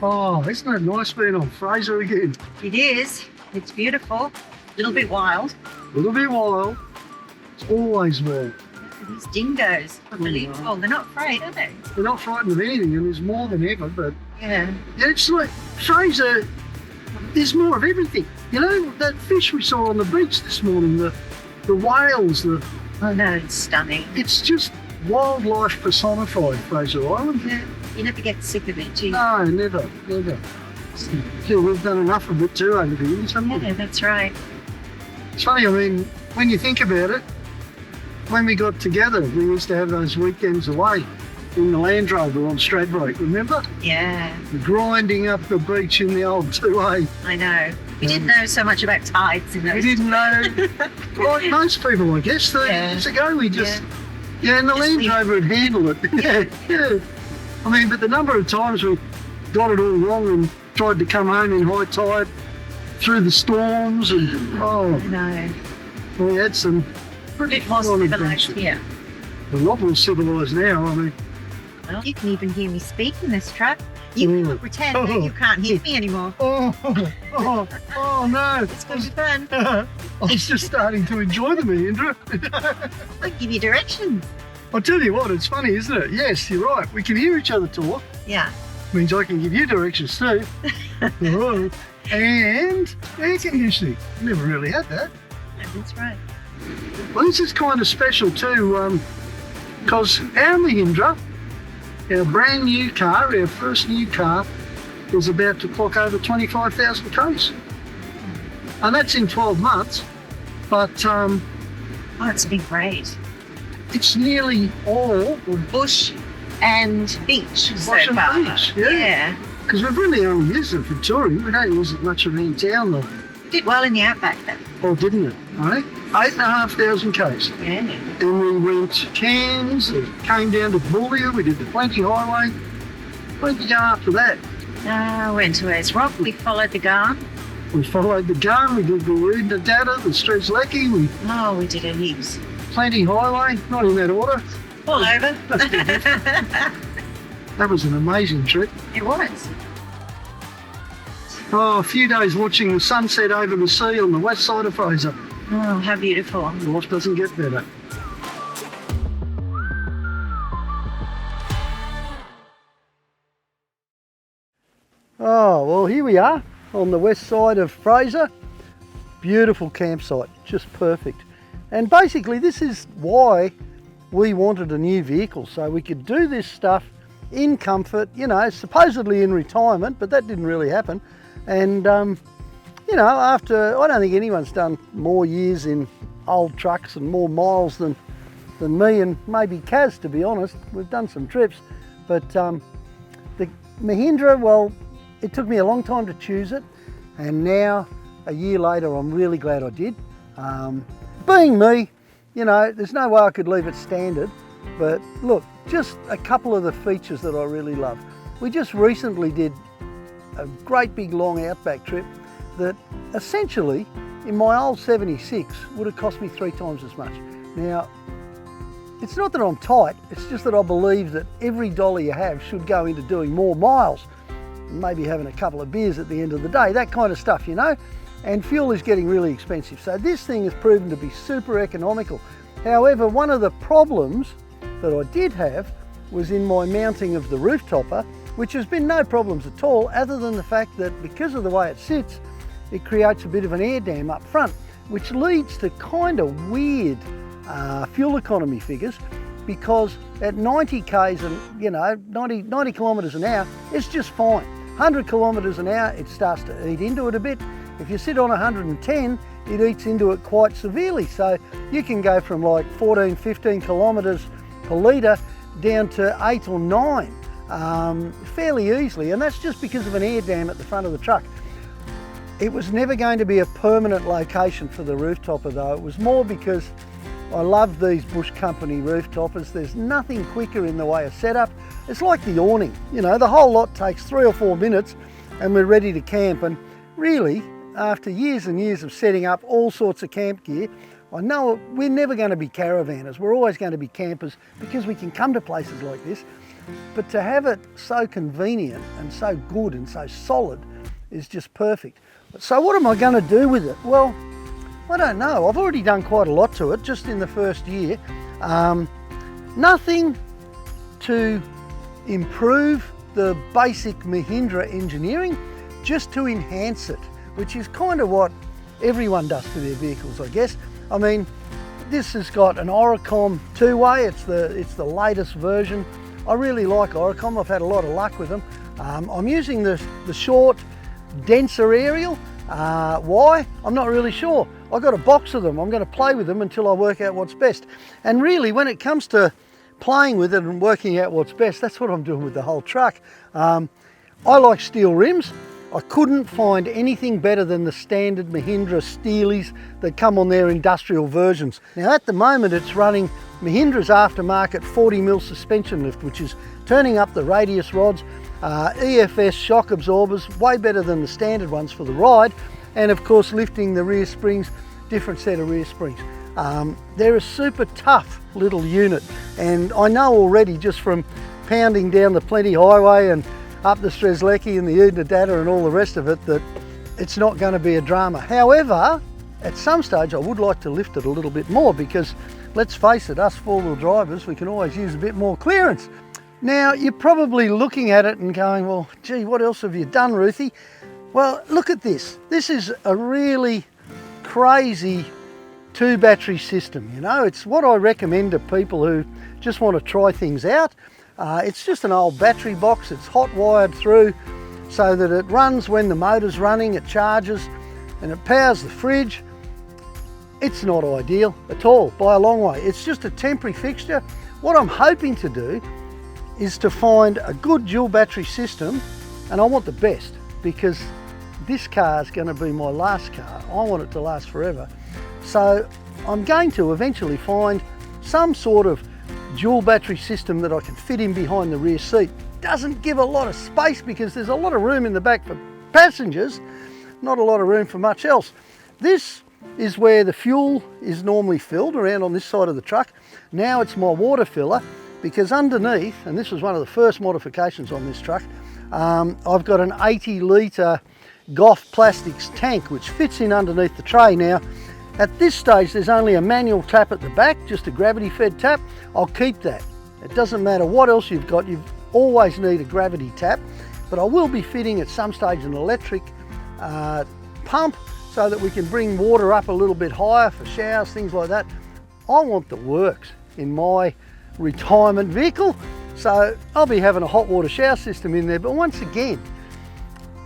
Oh, isn't it nice being on Fraser again? It is. It's beautiful. A little bit wild. A little bit wild. It's always wild. These dingoes. Unbelievable. They're not afraid, are they? They're not frightened of anything, and there's more than ever, but Yeah. it's like Fraser, there's more of everything. You know, that fish we saw on the beach this morning, the whales, Oh no, it's stunning. it's just wildlife personified, Fraser Island. Yeah. You never get sick of it, do you? No, never. Feel we've done enough of it too over the years, haven't we? Yeah, that's right. It's funny, I mean, when you think about it, when we got together, we used to have those weekends away in the Land Rover on Stradbroke, remember? Yeah, Grinding up the beach in the old 2A. I know. We didn't know so much about tides in We those. didn't know, like most people, I guess, 30 years ago, we just, and the Land Rover would handle it. Yeah. I mean, but the number of times we got it all wrong and tried to come home in high tide through the storms and, No. we had some A pretty bit more full-on civilised adventures. here. A lot more civilised now, I mean. Well, you can even hear me speak in this truck. You Mm. can pretend that you can't hear me anymore. Oh no! It's going to be fun. I was just starting to enjoy the Mahindra. I'll give you directions. I'll tell you what, it's funny, isn't it? Yes, you're right. We can hear each other talk. Yeah. Means I can give you directions too. Oh, and air conditioning. Never really had that. That's right. Well, this is kind of special too, because our Mahindra, our brand new car, our first new car, was about to clock over 25,000 k's. And that's in 12 months, but Oh, it's been great. it's nearly all Bush and beach so Bush and far. beach, yeah. because we've really only used it for touring. We don't use it much around town though. Did well in the outback then. Oh, didn't it? Right? 8,500 k's. Yeah. Then we went to Cairns, came down to Boulia, we did the Plenty Highway. Where'd you go after that? Went to Ayers Rock. We followed the Garn. We followed the gun, we did the Roothy, the Streets Lecky, we Oh, we did a heaps. Plenty Highway, not in that order. All over. That was an amazing trip. It was. Oh, a few days watching the sunset over the sea on the west side of Fraser. Oh, how beautiful. Life doesn't get better. Oh, well, here we are on the west side of Fraser. Beautiful campsite, just perfect. And basically this is why we wanted a new vehicle, so we could do this stuff in comfort, you know, supposedly in retirement, but that didn't really happen. And you know, after, I don't think anyone's done more years in old trucks and more miles than me and maybe Kaz, to be honest. We've done some trips, but the Mahindra, well, it took me a long time to choose it, and now, a year later, I'm really glad I did. Being me, you know, there's no way I could leave it standard, but look, just a couple of the features that I really love. We just recently did a great big long outback trip that essentially, in my old 76, would have cost me 3 times as much. Now, it's not that I'm tight, it's just that I believe that every dollar you have should go into doing more miles, maybe having a couple of beers at the end of the day, that kind of stuff, you know? And fuel is getting really expensive. So this thing has proven to be super economical. However, one of the problems that I did have was in my mounting of the roof topper, which has been no problems at all, other than the fact that because of the way it sits, it creates a bit of an air dam up front, which leads to kind of weird fuel economy figures, because at 90 k's and, you know, 90 kilometres an hour, it's just fine. 100 kilometres an hour, it starts to eat into it a bit. If you sit on 110, it eats into it quite severely. So you can go from like 14, 15 kilometres per litre down to 8 or 9 fairly easily. And that's just because of an air dam at the front of the truck. It was never going to be a permanent location for the roof topper though. It was more because I love these Bush Company roof toppers. There's nothing quicker in the way of setup. It's like the awning, you know, the whole lot takes 3 or 4 minutes and we're ready to camp. And really, after years and years of setting up all sorts of camp gear, I know we're never going to be caravanners, we're always going to be campers because we can come to places like this, but to have it so convenient and so good and so solid is just perfect. So what am I going to do with it? Well, I don't know. I've already done quite a lot to it just in the first year. Nothing to improve the basic Mahindra engineering, just to enhance it, which is kind of what everyone does to their vehicles, I guess. I mean, this has got an Oricom two-way. It's the latest version. I really like Oricom. I've had a lot of luck with them. I'm using the short, denser aerial. Why? I'm not really sure. I've got a box of them. I'm going to play with them until I work out what's best. And really, when it comes to playing with it and working out what's best, that's what I'm doing with the whole truck. I like steel rims. I couldn't find anything better than the standard Mahindra Steelies that come on their industrial versions. Now at the moment it's running Mahindra's aftermarket 40mm suspension lift, which is turning up the radius rods, EFS shock absorbers, way better than the standard ones for the ride, and of course lifting the rear springs, different set of rear springs. They're a super tough little unit, and I know already just from pounding down the Plenty Highway and up the Strzelecki and the Udnadada and all the rest of it that it's not going to be a drama. However, at some stage I would like to lift it a little bit more because let's face it, us four-wheel drivers, we can always use a bit more clearance. Now you're probably looking at it and going, well, gee, what else have you done, Roothy? Well, look at this. This is a really crazy two battery system, you know. It's what I recommend to people who just want to try things out. It's just an old battery box. It's hot wired through so that it runs when the motor's running, it charges and it powers the fridge. It's not ideal at all by a long way. It's just a temporary fixture. What I'm hoping to do is to find a good dual battery system, and I want the best because this car is going to be my last car. I want it to last forever. So I'm going to eventually find some sort of dual battery system that I can fit in behind the rear seat. Doesn't give a lot of space because there's a lot of room in the back for passengers, not a lot of room for much else. This is where the fuel is normally filled, around on this side of the truck. Now it's my water filler because underneath, and this was one of the first modifications on this truck, I've got an 80 litre Goff plastics tank which fits in underneath the tray. Now at this stage there's only a manual tap at the back, just a gravity fed tap. I'll keep that. It doesn't matter what else you've got, you always need a gravity tap, but I will be fitting at some stage an electric pump so that we can bring water up a little bit higher for showers, things like that. I want the works in my retirement vehicle, so I'll be having a hot water shower system in there, but once again,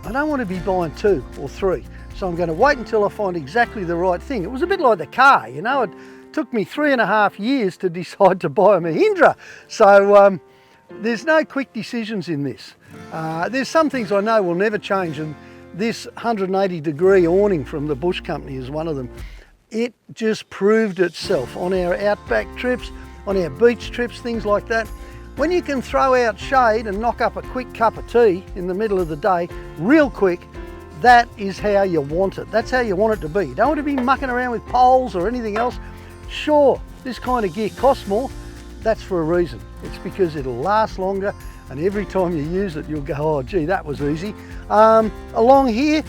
I don't want to be buying 2 or 3. So I'm going to wait until I find exactly the right thing. It was a bit like the car, you know, it took me 3.5 years to decide to buy a Mahindra. So there's no quick decisions in this. There's some things I know will never change, and this 180-degree awning from the Bush Company is one of them. It just proved itself on our outback trips, on our beach trips, things like that. When you can throw out shade and knock up a quick cup of tea in the middle of the day, real quick, that is how you want it. That's how you want it to be. You don't want to be mucking around with poles or anything else. Sure, this kind of gear costs more. That's for a reason. It's because it'll last longer, and every time you use it, you'll go, oh gee, that was easy. Along here,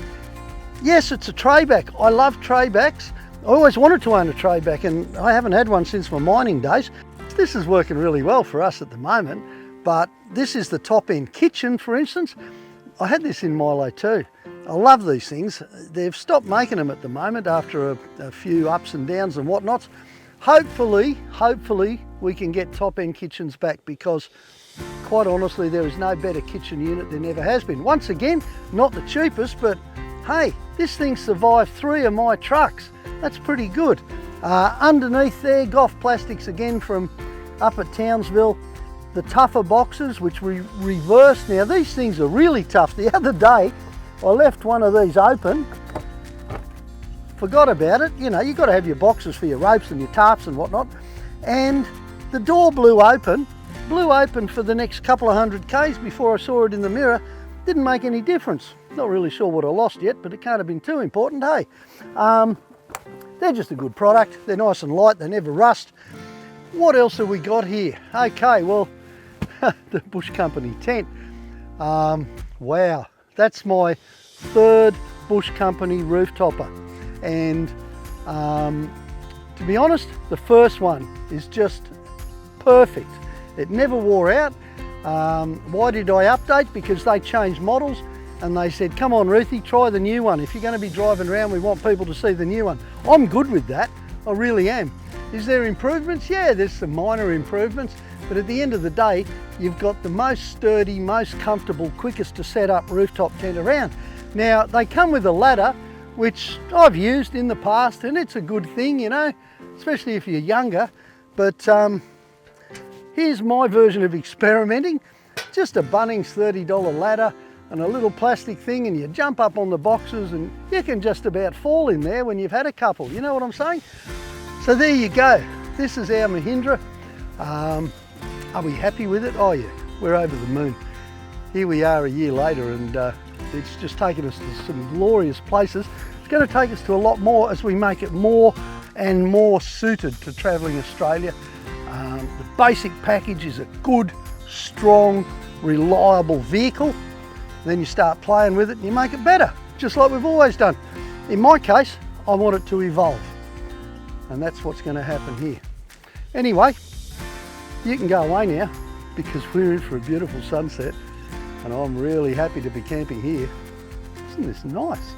yes, it's a trayback. I love traybacks. I always wanted to own a trayback, and I haven't had one since my mining days. This is working really well for us at the moment, but this is the top end kitchen, for instance. I had this in Milo too. I love these things. They've stopped making them at the moment after a few ups and downs and whatnots. Hopefully we can get top end kitchens back, because quite honestly, there is no better kitchen unit than ever has been. Once again, not the cheapest, but hey, this thing survived 3 of my trucks. That's pretty good. Underneath there, Goff plastics again from up at Townsville. The tougher boxes, which we reversed. Now these things are really tough. The other day, I left one of these open, forgot about it. You know, you've got to have your boxes for your ropes and your tarps and whatnot. And the door blew open for the next couple of 100 Ks before I saw it in the mirror. Didn't make any difference. Not really sure what I lost yet, but it can't have been too important, hey? they're just a good product. They're nice and light, they never rust. What else have we got here? Okay, well, the Bush Company tent. Wow, that's my third Bush Company roof topper. And to be honest, the first one is just perfect. It never wore out. Why did I update? Because they changed models and they said, come on Roothy, try the new one. If you're going to be driving around, we want people to see the new one. I'm good with that, I really am. Is there improvements? Yeah, there's some minor improvements, but at the end of the day, you've got the most sturdy, most comfortable, quickest to set up rooftop tent around. Now, they come with a ladder, which I've used in the past, and it's a good thing, you know, especially if you're younger. But here's my version of experimenting. Just a Bunnings $30 ladder and a little plastic thing, and you jump up on the boxes and you can just about fall in there when you've had a couple, you know what I'm saying? So there you go. This is our Mahindra. Are we happy with it? Oh yeah, we're over the moon. Here we are a year later, and it's just taken us to some glorious places. It's going to take us to a lot more as we make it more and more suited to travelling Australia. The basic package is a good, strong, reliable vehicle. Then you start playing with it and you make it better, just like we've always done. In my case, I want it to evolve, and that's what's going to happen here. Anyway, you can go away now because we're in for a beautiful sunset, and I'm really happy to be camping here. Isn't this nice?